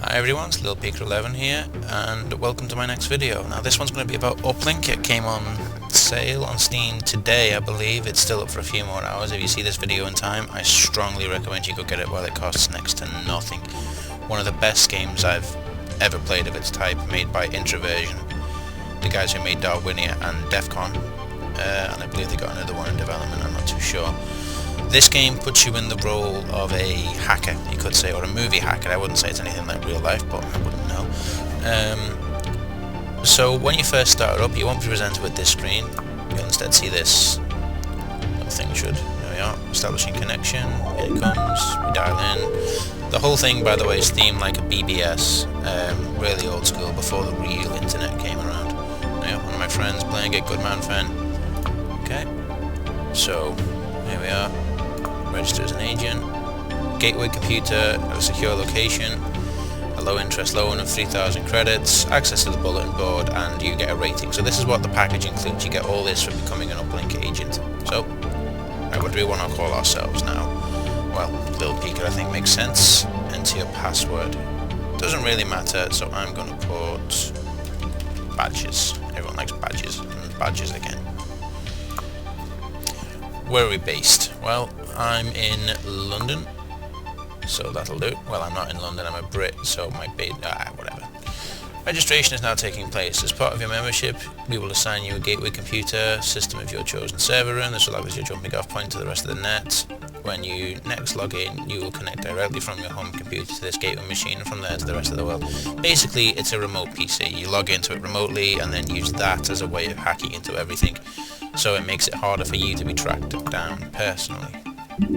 Hi everyone, it's LilPeaker11 here, and welcome to my next video. Now this one's going to be about Uplink. It came on sale on Steam today, I believe. It's still up for a few more hours. If you see this video in time, I strongly recommend you go get it while it costs next to nothing. One of the best games I've ever played of its type, made by Introversion, the guys who made Darwinia and Defcon, and I believe they got another one in development, I'm not too sure. This game puts you in the role of a hacker, you could say, or a movie hacker. I wouldn't say it's anything like real life, but I wouldn't know. So when you first start up, you won't be presented with this screen. You'll instead see this little thing. There we are, establishing connection. Here it comes, we dial in. The whole thing, by the way, is themed like a BBS, really old school, before the real internet came around. Now, one of my friends playing it, good man fan. Okay, so here we are. Register as an agent, gateway computer at a secure location, a low interest loan of 3,000 credits, access to the bulletin board, and you get a rating. So this is what the package includes. You get all this for becoming an Uplink agent. So, what do we want to call ourselves now? Well, LilPeaker I think makes sense. Enter your password. Doesn't really matter, so I'm going to put badges. Everyone likes badges, and badges again. Where are we based? Well, I'm in London, so that'll do. Well, I'm not in London, I'm a Brit, so my whatever. Registration is now taking place. As part of your membership, we will assign you a gateway computer system of your chosen server room. This will act as your jumping off point to the rest of the net. When you next log in, you will connect directly from your home computer to this gateway machine, and from there to the rest of the world. Basically, it's a remote PC. You log into it remotely and then use that as a way of hacking into everything. So it makes it harder for you to be tracked down personally. Okay,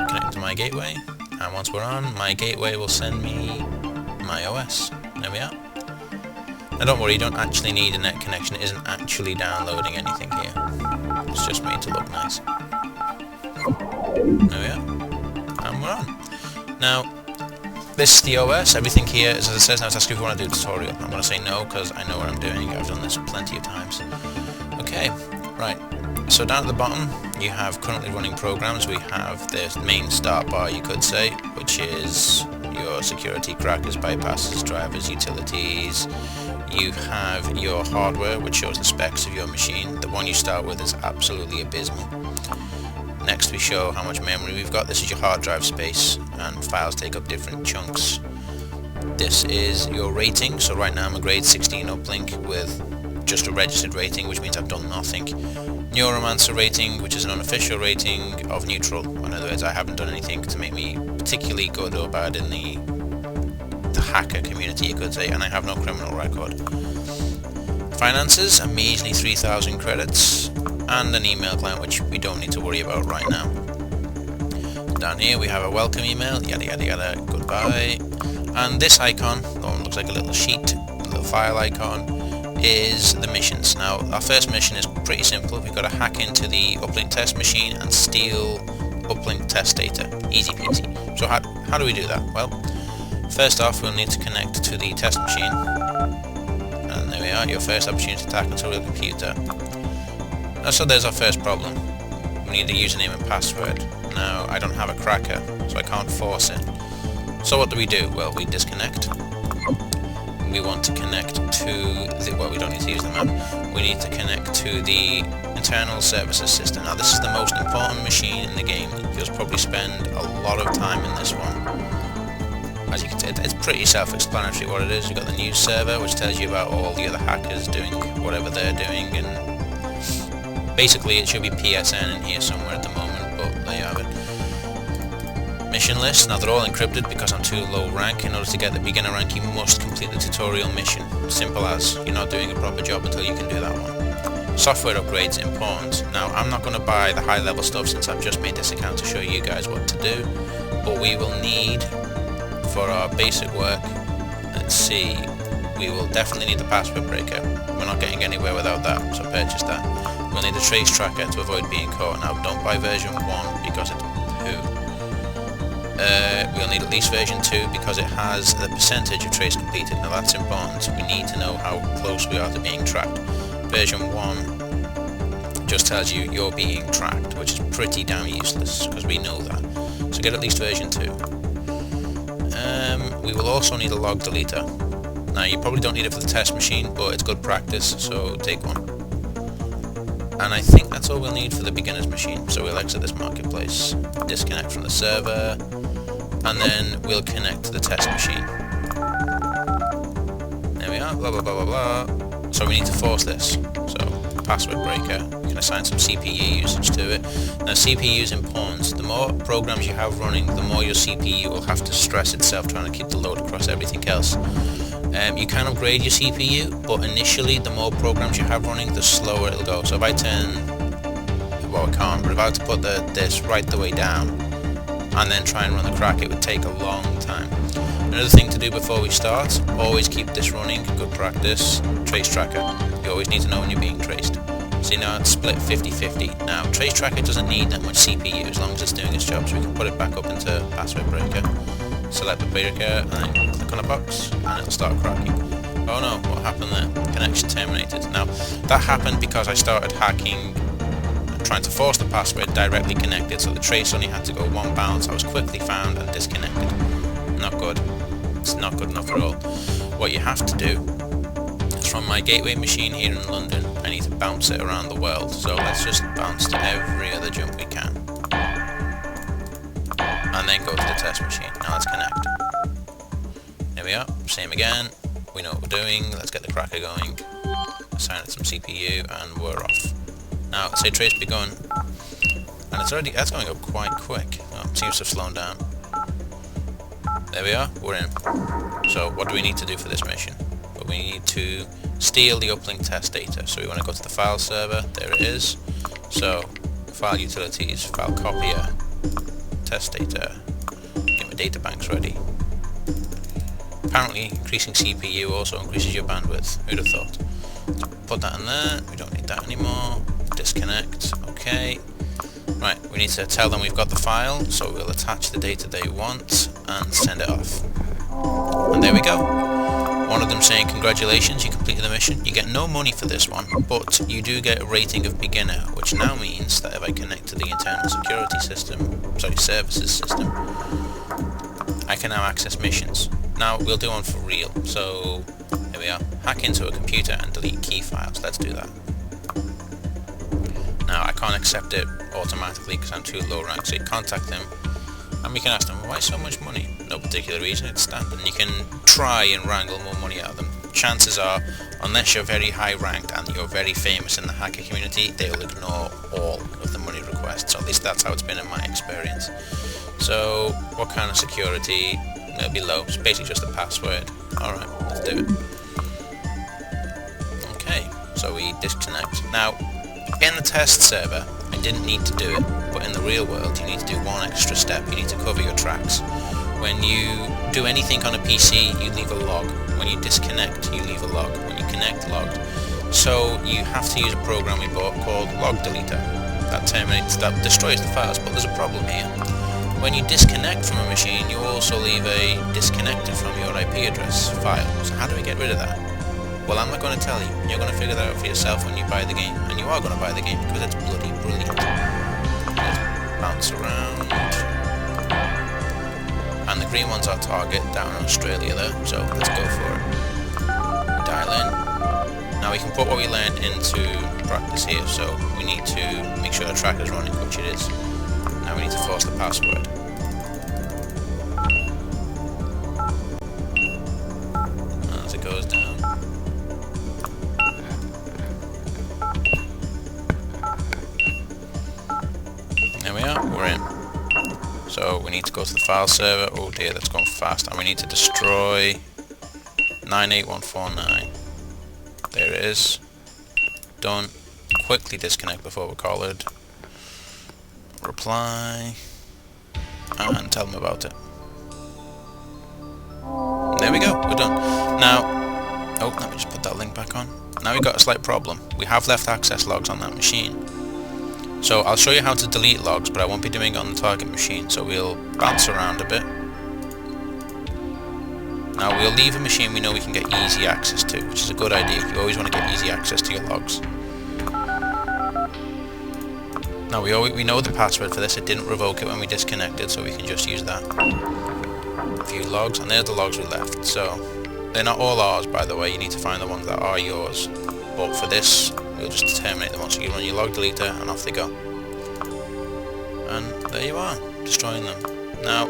connect to my gateway, and once we're on, my gateway will send me my OS. There we are. Now don't worry, you don't actually need a net connection. It isn't actually downloading anything here. It's just made to look nice. There we are. And we're on. Now, this is the OS. Everything here is as it says. Now it's asking if we want to do a tutorial. I'm going to say no because I know what I'm doing. I've done this plenty of times. Okay, right. So down at the bottom, you have currently running programs. We have the main start bar, you could say, which is your security crackers, bypasses, drivers, utilities. You have your hardware, which shows the specs of your machine. The one you start with is absolutely abysmal. Next we show how much memory we've got. This is your hard drive space, and files take up different chunks. This is your rating. So right now I'm a grade 16 Uplink with just a registered rating, which means I've done nothing. Neuromancer rating, which is an unofficial rating of neutral. In other words, I haven't done anything to make me particularly good or bad in the hacker community, you could say, and I have no criminal record. Finances, a measly 3,000 credits, and an email client, which we don't need to worry about right now. Down here we have a welcome email, yada yada yada, goodbye. And this icon, the one looks like a little sheet, a little file icon, is the missions. Now, our first mission is pretty simple. We've got to hack into the Uplink test machine and steal Uplink test data. Easy peasy. So how do we do that? Well, first off, we'll need to connect to the test machine. And there we are, your first opportunity to hack into a real computer. Now, so there's our first problem. We need a username and password. Now, I don't have a cracker, so I can't force it. So what do? Well, we disconnect. We want to connect to the, well, we don't need to use the map. We need to connect to the internal services system. Now this is the most important machine in the game. You'll probably spend a lot of time in this one. As you can see, it's pretty self-explanatory what it is. You've got the news server, which tells you about all the other hackers doing whatever they're doing, and basically it should be PSN in here somewhere at the moment, but there you have it. Mission list. Now they're all encrypted because I'm too low rank. In order to get the beginner rank, you must complete the tutorial mission. Simple as. You're not doing a proper job until you can do that one. Software upgrades important. Now I'm not going to buy the high level stuff since I've just made this account to show you guys what to do, but we will need, for our basic work, let's see, we will definitely need the password breaker. We're not getting anywhere without that, so purchase that. We'll need a trace tracker to avoid being caught. Now don't buy version 1 because it's poo. We'll need at least version 2 because it has the percentage of trace completed. Now that's important. We need to know how close we are to being tracked. Version 1 just tells you you're being tracked, which is pretty damn useless because we know that. So get at least version 2. we will also need a log deleter. Now you probably don't need it for the test machine, but it's good practice, so take one. And I think that's all we'll need for the beginner's machine. So we'll exit this marketplace, disconnect from the server, and then we'll connect to the test machine. There we are, blah blah blah blah blah. So we need to force this. So password breaker, we can assign some CPU usage to it. Now CPU is important. The more programs you have running, the more your CPU will have to stress itself trying to keep the load across everything else. You can upgrade your CPU, but initially the more programs you have running, the slower it'll go. So if I turn, well I can't, but if I had to put this right the way down and then try and run the crack, it would take a long time. Another thing to do before we start, always keep this running, good practice, trace tracker. You always need to know when you're being traced. See now it's split 50-50. Now trace tracker doesn't need that much CPU as long as it's doing its job, so we can put it back up into password breaker. Select the breaker and then click on a box and it'll start cracking. Oh no, what happened there? Connection terminated. Now that happened because I started hacking, trying to force the password directly connected, so the trace only had to go one bounce. I was quickly found and disconnected. Not good. It's not good enough at all. What you have to do is from my gateway machine here in London, I need to bounce it around the world. So let's just bounce to every other jump we can. And then go to the test machine. Now let's connect. There we are, same again. We know what we're doing, let's get the cracker going. Assign it some CPU and we're off. Now say trace begun. And it's already, that's going up quite quick. Oh, it seems to have slowed down. There we are, we're in. So what do we need to do for this mission? Well, we need to steal the uplink test data. So we want to go to the file server, there it is. So file utilities, file copier, test data, get my data banks ready. Apparently increasing CPU also increases your bandwidth, who'd have thought. Put that in there, we don't need that anymore, disconnect, okay. Right, we need to tell them we've got the file, so we'll attach the data they want and send it off. And there we go. One of them saying congratulations, you completed the mission. You get no money for this one, but you do get a rating of beginner, which now means that if I connect to the internal security system, services system, I can now access missions. Now we'll do one for real, so here we are. Hack into a computer and delete key files, let's do that. Now I can't accept it automatically because I'm too low rank, so you contact them and we can ask them why so much money. No particular reason, it's standard. And you can try and wrangle more money out of them. Chances are, unless you're very high ranked and you're very famous in the hacker community, they'll ignore all of the money requests. Or at least that's how it's been in my experience. So what kind of security? It'll be low. It's basically just a password. Alright, let's do it. Okay, so we disconnect. Now in the test server, I didn't need to do it, but in the real world you need to do one extra step. You need to cover your tracks. When you do anything on a PC, you leave a log. When you disconnect, you leave a log. When you connect, logged. So you have to use a program we bought called Log Deleter. That destroys the files, but there's a problem here. When you disconnect from a machine, you also leave a disconnected from your IP address file. So how do we get rid of that? Well, I'm not going to tell you. You're going to figure that out for yourself when you buy the game. And you are going to buy the game because it's bloody brilliant. Let's bounce around. And the green one's our target down in Australia there, so let's go for it. Dial in. Now we can put what we learned into practice here, so we need to make sure the track is running, which it is. Now we need to force the password. As it goes down. There we are, we're in. So we need to go to the file server. Oh dear, that's gone fast. And we need to destroy 98149. There it is. Done. Quickly disconnect before we're collared. Reply. And tell them about it. There we go, we're done. Now, oh, let me just put that link back on. Now we've got a slight problem. We have left access logs on that machine. So I'll show you how to delete logs, but I won't be doing it on the target machine, so we'll bounce around a bit. Now we'll leave a machine we know we can get easy access to, which is a good idea. You always want to get easy access to your logs. Now we know the password for this. It didn't revoke it when we disconnected, so we can just use that. View logs, and there's the logs we left. So they're not all ours, by the way. You need to find the ones that are yours. But for this, we'll just terminate them once. So you run your log deleter, and off they go. And there you are, destroying them. Now,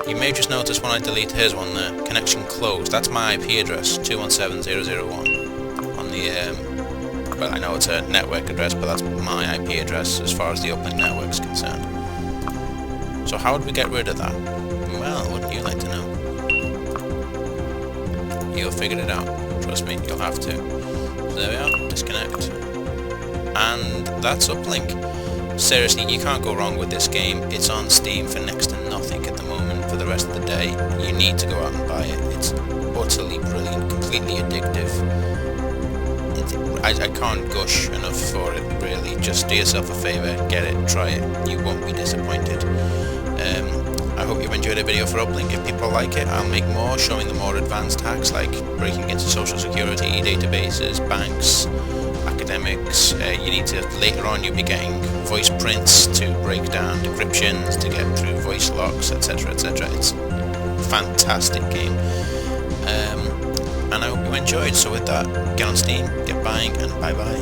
you may just notice when I delete, here's one there, connection closed. That's my IP address, 217.0.0.1 on the, well, I know it's a network address, but that's my IP address as far as the Uplink network is concerned. So how would we get rid of that? Well, wouldn't you like to know? You'll figure it out. Trust me, you'll have to. So there we are, disconnect. And that's Uplink. Seriously, you can't go wrong with this game. It's on Steam for next to nothing at the moment for the rest of the day. You need to go out and buy it. It's utterly brilliant, completely addictive. I can't gush enough for it, really. Just do yourself a favour, get it, try it. You won't be disappointed. I hope you've enjoyed the video for Uplink. If people like it, I'll make more, showing the more advanced hacks like breaking into social security, databases, banks, academics. You need to, later on you'll be getting voice prints to break down decryptions, to get through voice locks, etc, etc. It's a fantastic game. And I hope you enjoyed. So with that, get on Steam, get buying, and bye bye.